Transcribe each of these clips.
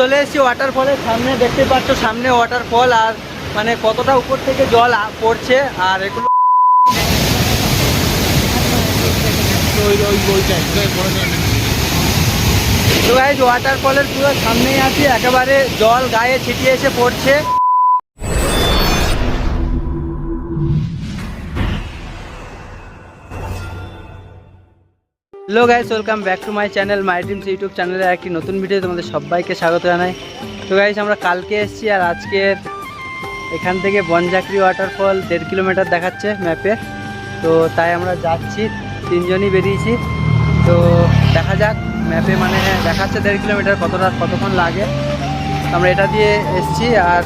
চলে এসেছি ওয়াটারফলের সামনে, দেখতে পাচ্ছ সামনে ওয়াটারফল আর মানে কতটা উপর থেকে জল পড়ছে আর এগুলো তো গাইস ওয়াটারফলের পুরো সামনেই আছি, একেবারে জল গায়ে ছিটিয়ে এসে পড়ছে। Hello guys, welcome back to my channel my dreams YouTube চ্যানেলের একটি নতুন ভিডিও তোমাদের সবাইকে স্বাগত জানাই। তো গাইস আমরা কালকে এসেছি আর আজকের এখান থেকে বনঝাঁকড়ি ওয়াটারফল 1.5 কিলোমিটার দেখাচ্ছে ম্যাপে, তো তাই আমরা যাচ্ছি, তিনজনই বেরিয়েছি। তো দেখা যাক ম্যাপে মানে দেখাচ্ছে 1.5 কিলোমিটার, কতক্ষণ লাগে। আমরা এটা দিয়ে এসেছি আর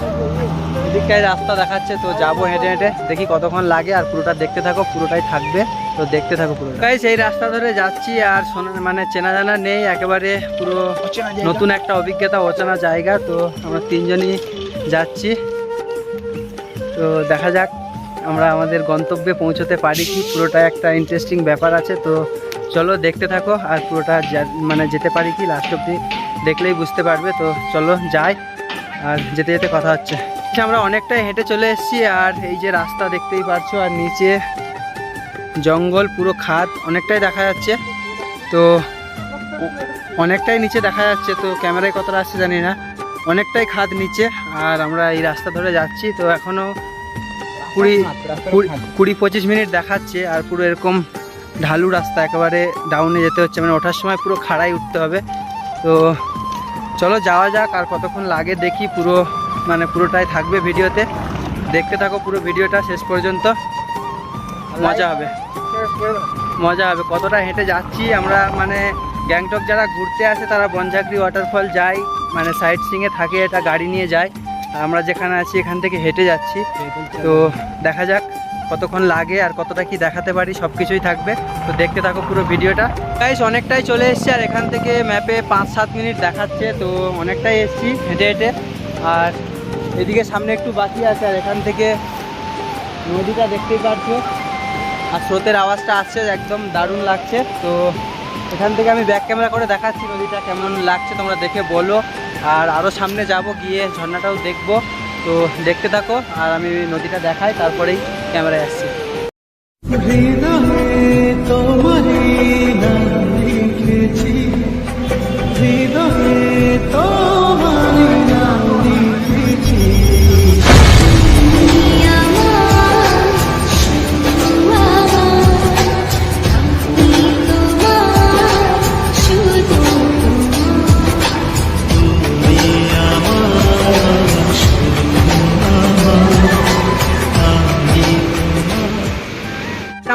এদিকটায় রাস্তা দেখাচ্ছে, তো যাবো হেঁটে হেঁটে, দেখি কতক্ষণ লাগে। আর পুরোটা দেখতে থাকো, পুরোটাই থাকবে, তো দেখতে থাকো পুরো। গাইস এই রাস্তা ধরে যাচ্ছি আর মানে চেনা জানা নেই, একেবারে পুরো নতুন একটা অভিজ্ঞতা, অচেনা জায়গা। তো আমরা তিনজনই যাচ্ছি, তো দেখা যাক আমরা আমাদের গন্তব্যে পৌঁছতে পারি কি। পুরোটা একটা ইন্টারেস্টিং ব্যাপার আছে, তো চলো দেখতে থাকো আর পুরোটা মানে যেতে পারি কি লাস্ট অব্দি দেখলেই বুঝতে পারবে। তো চলো যাই, আর যেতে যেতে কথা হচ্ছে। আমরা অনেকটাই হেঁটে চলে এসেছি আর এই যে রাস্তা দেখতেই পাচ্ছ, আর নিচে জঙ্গল, পুরো খাদ অনেকটাই দেখা যাচ্ছে, তো অনেকটাই নিচে দেখা যাচ্ছে। তো ক্যামেরায় কতটা আসছে জানি না, অনেকটাই খাদ নিচে। আর আমরা এই রাস্তা ধরে যাচ্ছি, তো এখনও 20-25 মিনিট দেখাচ্ছে। আর পুরো এরকম ঢালু রাস্তা, একেবারে ডাউনে যেতে হচ্ছে, মানে ওঠার সময় পুরো খাড়াই উঠতে হবে। তো চলো যাওয়া যাক, আর কতক্ষণ লাগে দেখি। পুরোটাই থাকবে ভিডিওতে, দেখতে থাকো পুরো ভিডিওটা শেষ পর্যন্ত, মজা হবে। কতটা হেঁটে যাচ্ছি আমরা, মানে গ্যাংটক যারা ঘুরতে আসে তারা বনঝাঁকড়ি ওয়াটারফল যায়, মানে সাইট সিইংয়ে থাকে, এটা গাড়ি নিয়ে যায়। আর আমরা যেখানে আছি এখান থেকে হেঁটে যাচ্ছি, তো দেখা যাক কতক্ষণ লাগে আর কতটা কি দেখাতে পারি, সব কিছুই থাকবে, তো দেখতে থাকো পুরো ভিডিওটা। গাইস অনেকটাই চলে এসেছি আর এখান থেকে ম্যাপে 5-7 মিনিট দেখাচ্ছে, তো অনেকটাই এসেছি হেঁটে হেঁটে। আর এদিকে সামনে একটু বাকি আছে, আর এখান থেকে নদীটা দেখতেই পাচ্ছ, আর স্রোতের আওয়াজটা আসছে, একদম দারুণ লাগছে। তো এখান থেকে আমি ব্যাক ক্যামেরা করে দেখাচ্ছি নদীটা কেমন লাগছে, তোমরা দেখে বলো। আর আরও সামনে যাব, গিয়ে ঝর্ণাটাও দেখব, তো দেখতে থাকো। আর আমি নদীটা দেখাই, তারপরেই ক্যামেরায় আসছি।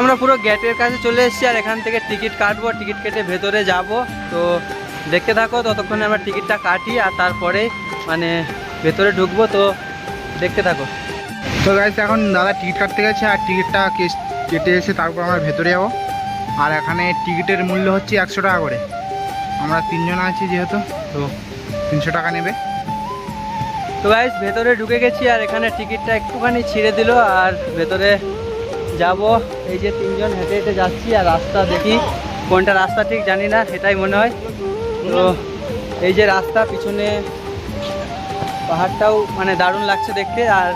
আমরা পুরো গেটের কাছে চলে এসেছি আর এখান থেকে টিকিট কাটবো, টিকিট কেটে ভেতরে যাব। তো দেখতে থাকো, ততক্ষণে আমরা টিকিটটা কাটি আর তারপরে মানে ভেতরে ঢুকবো, তো দেখতে থাকো। তো গাইস এখন দাদা টিকিট কাটতে গেছে আর টিকিটটা কেটে এসে তারপর আমরা ভেতরে যাবো। আর এখানে টিকিটের মূল্য হচ্ছে 100 টাকা করে, আমরা তিনজন আছি যেহেতু, তো 300 টাকা নেবে। তো গাইস ভেতরে ঢুকে গেছি আর এখানে টিকিটটা একটুখানি ছিঁড়ে দিল আর ভেতরে যাব। এই যে তিনজন হেঁটে হেঁটে যাচ্ছি আর রাস্তা দেখি কোনটা রাস্তা ঠিক জানি না, সেটাই মনে হয়। তো এই যে রাস্তা, পিছনে পাহাড়টাও মানে দারুণ লাগছে দেখতে। আর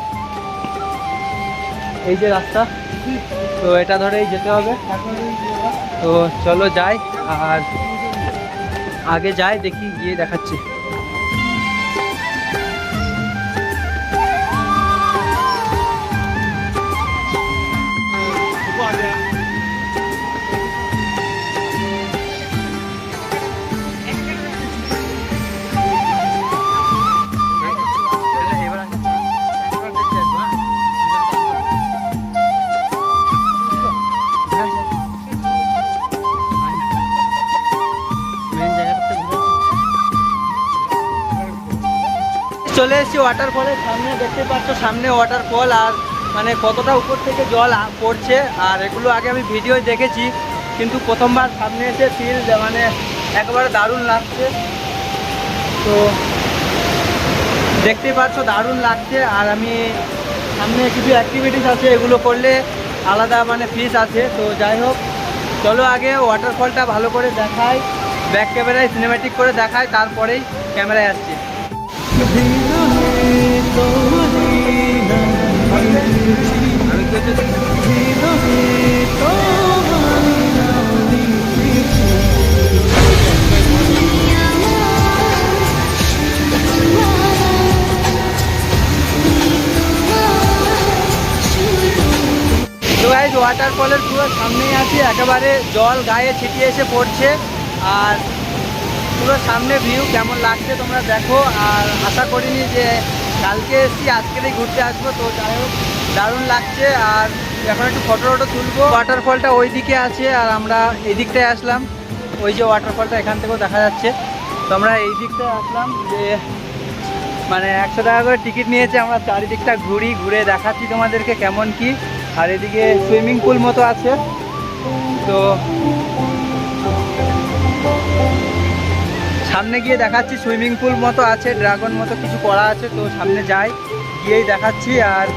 এই যে রাস্তা, তো এটা ধরেই যেতে হবে। তো চলো যাই, আর আগে যাই, দেখি গিয়ে দেখাচ্ছি। চলে এসেছি ওয়াটারফলের সামনে, দেখতে পাচ্ছ সামনে ওয়াটারফল, আর মানে কতটা উপর থেকে জল পড়ছে। আর এগুলো আগে আমি ভিডিও দেখেছি, কিন্তু প্রথমবার সামনে এসে ফিল মানে একেবারে দারুণ লাগছে। তো দেখতেই পাচ্ছ দারুণ লাগছে। আর আমি সামনে কিছু অ্যাক্টিভিটিস আছে, এগুলো করলে আলাদা মানে ফিস আছে। তো যাই হোক, চলো আগে ওয়াটারফলটা ভালো করে দেখাই, ব্যাক ক্যামেরায় সিনেম্যাটিক করে দেখাই, তারপরেই ক্যামেরায় আসছি। তো গাইজ ওয়াটারফলের পুরো সামনেই আছি, একেবারে জল গায়ে ছিটিয়ে এসে পড়ছে আর পুরো সামনে ভিউ কেমন লাগছে তোমরা দেখো। আর আশা করিনি যে কালকে এসেছি আজকেরই ঘুরতে আসবো, তো যাই হোক দারুণ লাগছে। আর এখন একটু ফটো তুলবো। ওয়াটারফলটা ওই দিকে আছে আর আমরা এই দিকটায় আসলাম, ওই যে ওয়াটারফলটা এখান থেকেও দেখা যাচ্ছে। তো আমরা এই দিকটায় আসলাম যে মানে 100 টাকা করে টিকিট নিয়েছে, আমরা চারিদিকটা ঘুরে দেখাচ্ছি তোমাদেরকে কেমন কি। আর এদিকে সুইমিং পুল মতো আছে, তো সামনে গিয়ে দেখাচ্ছি। সুইমিং পুল মতো আছে, ড্রাগন মতো কিছু করা আছে, তো সামনে যাই গিয়েই দেখাচ্ছি। আর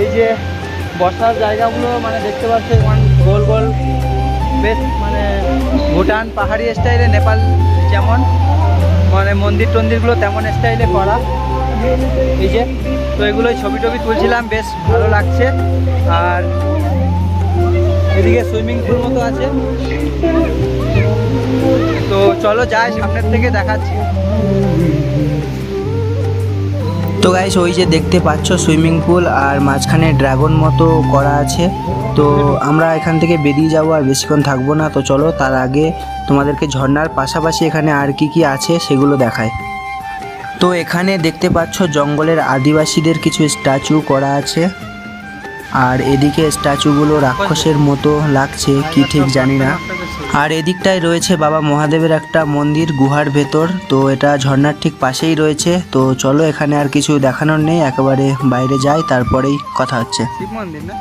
এই যে বসার জায়গাগুলো মানে দেখতে পাচ্ছি গোল গোল, বেশ মানে ভুটান পাহাড়ি স্টাইলে, নেপাল যেমন মানে মন্দির টন্দিরগুলো তেমন স্টাইলে করা। এই যে তো এগুলোই ছবি টবি তুলছিলাম, বেশ ভালো লাগছে। আর এদিকে সুইমিং পুল মতো আছে, তো চলো যাই সামনের থেকে দেখাচ্ছি। তো গাইস ওই যে দেখতে পাচ্ছ সুইমিং পুল আর মাঝখানে ড্রাগন মতো করা আছে। তো আমরা এখান থেকে বেরিয়ে যাবো, আর বেশিক্ষণ থাকবো না। তো চলো তার আগে তোমাদেরকে ঝর্ণার পাশাপাশি এখানে আর কি আছে সেগুলো দেখায়। তো এখানে দেখতে পাচ্ছ জঙ্গলের আদিবাসীদের কিছু স্ট্যাচু করা আছে, আর এদিকে স্ট্যাচুগুলো রাক্ষসের মতো লাগছে কি ঠিক জানি না। আর এদিকটায় রয়েছে বাবা মহাদেবের একটা মন্দির গুহার ভেতর, তো এটা ঝর্ণার ঠিক পাশেই রয়েছে। তো চলো এখানে আর কিছু দেখানোর নেই, একেবারে বাইরে যাই তারপরেই কথা হচ্ছে। শিব মন্দির না?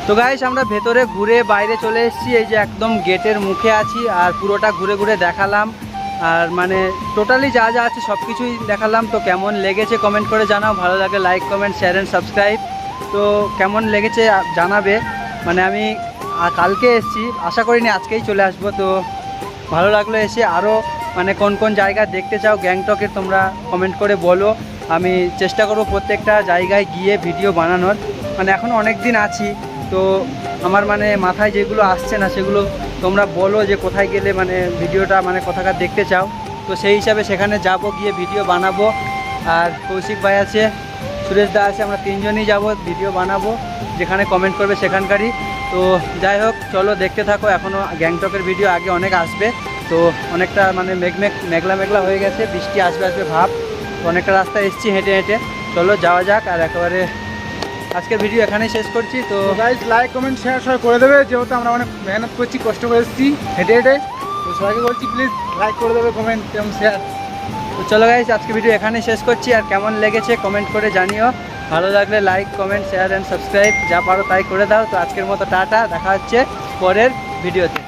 তো গাইস আমরা ভেতরে ঘুরে বাইরে চলে এসেছি, এই যে একদম গেটের মুখে আছি। আর পুরোটা ঘুরে দেখালাম, আর মানে টোটালি যা আছে সব কিছুই দেখালাম। তো কেমন লেগেছে কমেন্ট করে জানাও, ভালো লাগলে like comment share and subscribe. তো কেমন লেগেছে জানাবে। মানে আমি কালকে এসেছি, আশা করিনি আজকেই চলে আসবো। তো ভালো লাগলো এসে। আরও মানে কোন জায়গা দেখতে চাও গ্যাংটকের তোমরা কমেন্ট করে বলো, আমি চেষ্টা করব প্রত্যেকটা জায়গায় গিয়ে ভিডিও বানানোর। মানে এখনও অনেক দিন আছি, তো আমার মানে মাথায় যেগুলো আসছে না সেগুলো তোমরা বলো যে কোথায় গেলে মানে ভিডিওটা মানে কোথাকার দেখতে চাও। তো সেই হিসাবে সেখানে যাব, গিয়ে ভিডিও বানাবো। আর কৌশিক ভাই আছে, সুরেশ দা আছে, আমরা তিনজনই যাব, ভিডিও বানাবো যেখানে কমেন্ট করবে সেখানকারই। তো যাই হোক চলো দেখতে থাকো, এখনও গ্যাংটকের ভিডিও আগে অনেক আসবে। তো অনেকটা মানে মেঘলা হয়ে গেছে, বৃষ্টি আসবে ভাব। তো অনেকটা রাস্তা এসেছি হেঁটে। চলো যাওয়া যাক। আর একেবারে আজকের ভিডিও এখানেই শেষ করছি। তো গাইস লাইক কমেন্ট শেয়ার সবাই করে দেবে, যেহেতু আমরা অনেক মেহনত করছি, কষ্ট করে এসেছি হেঁটে। তো সবাইকে বলছি প্লিজ লাইক করে দেবে, কমেন্ট এবং শেয়ার। তো চলো গাইস আজকে ভিডিও এখানেই শেষ করছি। আর কেমন লেগেছে কমেন্ট করে জানিও, ভালো লাগলে like comment share and subscribe যা পারো তাই করে দাও। তো আজকের মতো টাটা, দেখা হচ্ছে পরের ভিডিওতে।